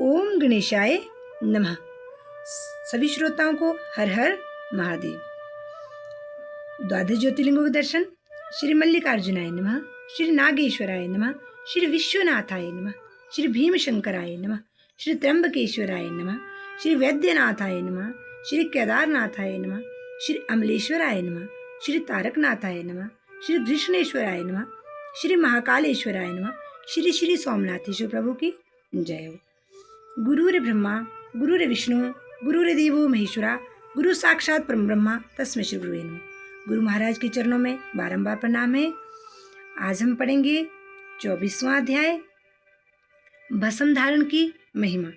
ओम गणेशाय नमः। सभी श्रोताओं को हर हर महादेव। द्वादश ज्योतिर्लिंगों के दर्शन। श्री मल्लिकार्जुनाय नमः, श्री नागेश्वराय नमः, श्री विश्वनाथाय नमः, श्री भीमशंकराय नमः, श्री त्र्यंबकेश्वराय नमः, श्री वैद्यनाथाय नमः, श्री केदारनाथाय नमः, श्री अमलेश्वराय नमः, श्री तारकनाथाय नमः, श्री कृष्णेश्वराय नमः, श्री महाकालेश्वराय नमः, श्री श्री सोमनाथेश्वर प्रभु की जय हो। गुरुर ब्रह्मा गुरुर विष्णु गुरुर्देवो महेश्वरा, गुरु साक्षात परम ब्रह्मा तस्मै श्री गुरुवे नमः। गुरु महाराज के चरणों में बारंबार प्रणाम है। आज हम पढ़ेंगे 24वां अध्याय, भस्म धारण की महिमा।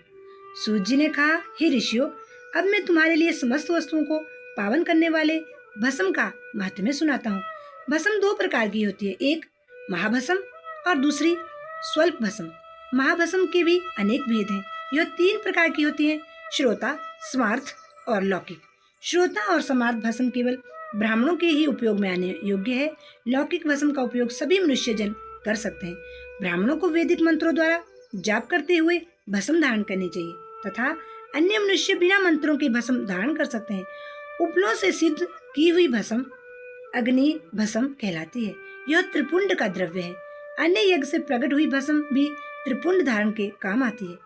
सूत जी ने कहा, हे ऋषियों, अब मैं तुम्हारे लिए समस्त वस्तुओं को पावन करने वाले भस्म का महात्म्य सुनाता हूँ। भस्म दो प्रकार की होती है, एक महाभस्म और दूसरी स्वल्प भस्म। महाभस्म के भी अनेक भेद हैं। यह 3 प्रकार की होती हैं, श्रोता, स्मार्थ और लौकिक। श्रोता और स्मार्थ भस्म केवल ब्राह्मणों के ही उपयोग में आने योग्य है। लौकिक भस्म का उपयोग सभी मनुष्य जन कर सकते हैं। ब्राह्मणों को वैदिक मंत्रों द्वारा जाप करते हुए भस्म धारण करनी चाहिए तथा अन्य मनुष्य बिना मंत्रों के भस्म धारण कर सकते हैं। उपलों से सिद्ध की हुई भस्म अग्नि भस्म कहलाती है। यह त्रिपुंड का द्रव्य है। अन्य यज्ञ से प्रकट हुई भस्म भी त्रिपुंड धारण के काम आती है।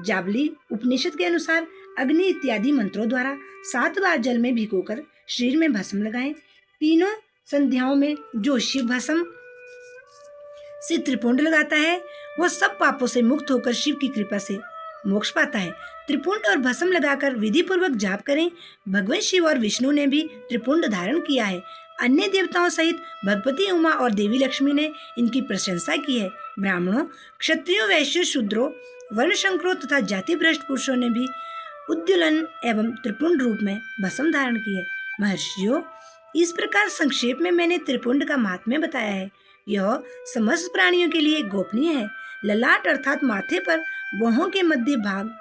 जाबली उपनिषद के अनुसार अग्नि इत्यादि मंत्रों द्वारा 7 बार जल में भिगोकर शरीर में भस्म लगाएं। तीनों संध्याओं में जो शिव भस्म से त्रिपुंड लगाता है वह सब पापों से मुक्त होकर शिव की कृपा से मोक्ष पाता है। त्रिपुंड और भस्म लगाकर विधि पूर्वक जाप करें। भगवान शिव और विष्णु ने भी त्रिपुंड धारण किया है। अन्य देवताओं सहित भगवती उमा और देवी लक्ष्मी ने इनकी प्रशंसा की है। ब्राह्मणों, क्षत्रियों, वैश्यों, शूद्रों, वर्णशंकरों तथा जाति भ्रष्ट पुरुषों ने भी उद्दुलन एवं त्रिपुंड रूप में भस्म धारण की है। महर्षियों, इस प्रकार संक्षेप में मैंने त्रिपुंड का महात्म्य बताया है। यह समस्त प्राणियों के लिए गोपनीय है। ललाट अर्थात माथे पर बाहों के मध्य भाग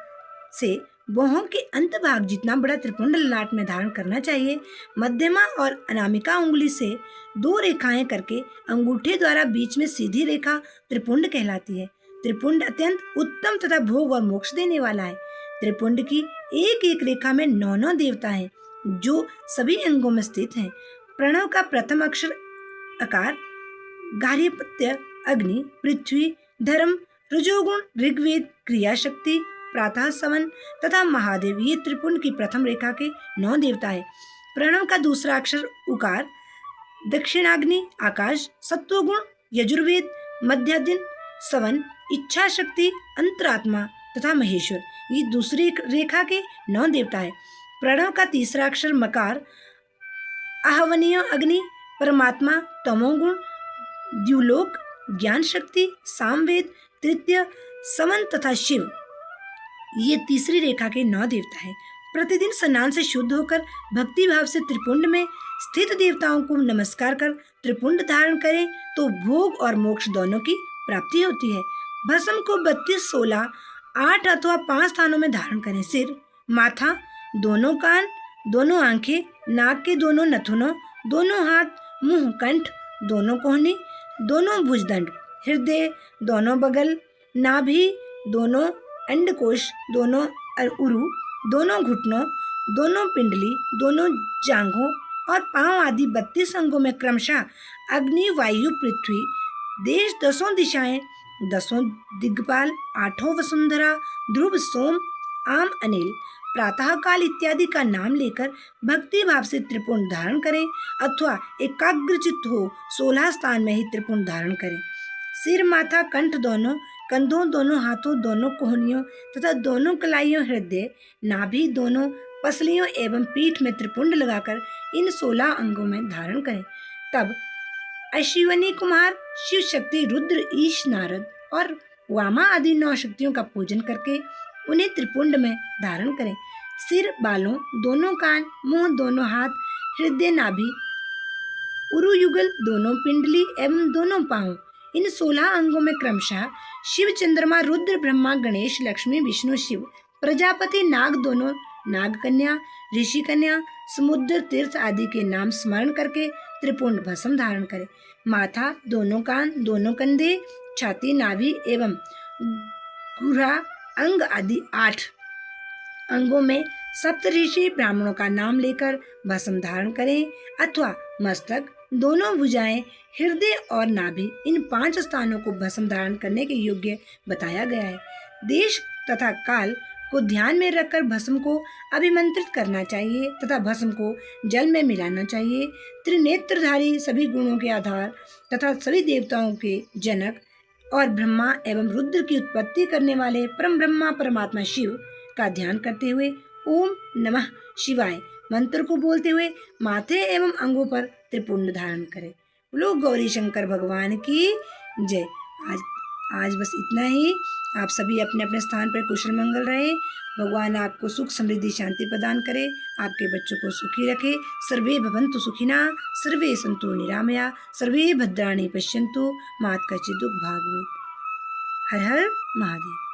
से बाहों के अंत भाग जितना बड़ा त्रिपुंड ललाट में धारण करना चाहिए। मध्यमा और अनामिका उंगली से 2 रेखाएं करके अंगूठे द्वारा बीच में सीधी रेखा त्रिपुंड कहलाती है। त्रिपुंड अत्यंत उत्तम तथा भोग और मोक्ष देने वाला है। त्रिपुंड की एक एक रेखा में 9 देवता हैं जो सभी अंगों में स्थित हैं। प्रणव का प्रथम अक्षर अकार, गार्हपत्य अग्नि, पृथ्वी, धर्म, रजोगुण, ऋग्वेद, क्रिया शक्ति, प्रातः सवन तथा महादेव, ये त्रिपुंड की प्रथम रेखा के 9 देवता है। प्रणव का दूसरा अक्षर उकार, दक्षिणाग्नि, आकाश, सत्वगुण, यजुर्वेद, मध्यादिन, सवन, इच्छा शक्ति, अंतरात्मा तथा महेश्वर, ये दूसरी रेखा के 9 देवता है। प्रणव का तीसरा अक्षर मकार, आहवनीय अग्नि, परमात्मा, तमोगुण, द्युलोक, ज्ञान शक्ति, सामवेद, तृतीय, समन तथा शिव, ये तीसरी रेखा के 9 देवता है। प्रतिदिन स्नान से शुद्ध होकर भक्ति भाव से त्रिपुंड में स्थित देवताओं को नमस्कार कर त्रिपुंड धारण करें तो भोग और मोक्ष दोनों की प्राप्ति होती है। भस्म को 32, 16, 8 अथवा 5 स्थानों में धारण करें। सिर, माथा, दोनों कान, दोनों आंखें, नाक के दोनों नथुनों, दोनों हाथ, मुंह, कंठ, दोनों कोहनी, दोनों भुजदंड, हृदय, दोनों बगल, नाभि, दोनों अंडकोश, दोनों उरु, दोनों घुटनों, दोनों पिंडली, दोनों जांघों और पांव आदि 32 अंगों में क्रमशः अग्नि, वायु, पृथ्वी, देश, 10 दिशाएं, 10 दिग्पाल, 8 वसुंधरा, ध्रुव, सोम, आम, अनिल, प्रातः काल इत्यादि का नाम लेकर भक्ति भाव से त्रिपुंड धारण करें अथवा एकाग्रचित्त हो 16 स्थान में ही त्रिपुंड धारण करें। सिर, माथा, कंठ, दोनों कंधों, दोनों हाथों, दोनों कोहनियों तथा दोनों कलाइयों, हृदय, नाभि, दोनों पसलियों एवं पीठ में त्रिपुंड लगाकर इन 16 अंगों में धारण करें। तब अश्विनी कुमार, शिव शक्ति, रुद्र, ईश, नारद और वामा आदि 9 शक्तियों का पूजन करके उन्हें त्रिपुंड में धारण करें। सिर, बालों, दोनों कान, मुंह, दोनों हाथ, हृदय, नाभि, उरु युगल, दोनों पिंडली एवं दोनों पांव, इन 16 अंगों में क्रमशः शिव, चंद्रमा, रुद्र, ब्रह्मा, गणेश, लक्ष्मी, विष्णु, शिव, प्रजापति, नाग, दोनों नाग कन्या, ऋषि कन्या, समुद्र, तीर्थ आदि के नाम स्मरण करके त्रिपुंड भस्म धारण करें। माथा, दोनों कान, दोनों कंधे, छाती, नाभि एवं गुहा, अंग आदि 8 अंगों में सप्तऋषि ब्राह्मणों का नाम लेकर भस्म धारण करें अथवा मस्तक, दोनों भुजाएं, हृदय और नाभि, इन 5 स्थानों को भस्म धारण करने के योग्य बताया गया है। देश तथा काल को ध्यान में रखकर भस्म को अभिमंत्रित करना चाहिए तथा भस्म को जल में मिलाना चाहिए। त्रिनेत्रधारी, सभी गुणों के आधार तथा सभी देवताओं के जनक और ब्रह्मा एवं रुद्र की उत्पत्ति करने वाले परम ब्रह्मा परमात्मा शिव का ध्यान करते हुए ओम नमः शिवाय मंत्र को बोलते हुए माथे एवं अंगों पर त्रिपुंड धारण करें। बोलो गौरी शंकर भगवान की जय। आज बस इतना ही। आप सभी अपने अपने स्थान पर कुशल मंगल रहे। भगवान आपको सुख समृद्धि शांति प्रदान करे, आपके बच्चों को सुखी रखे। सर्वे भवन्तु सुखिनः, सर्वे सन्तु निरामया, सर्वे भद्राणि पश्यन्तु, मा कश्चित् दुःख भाग् भवेत्। हर हर महादेव।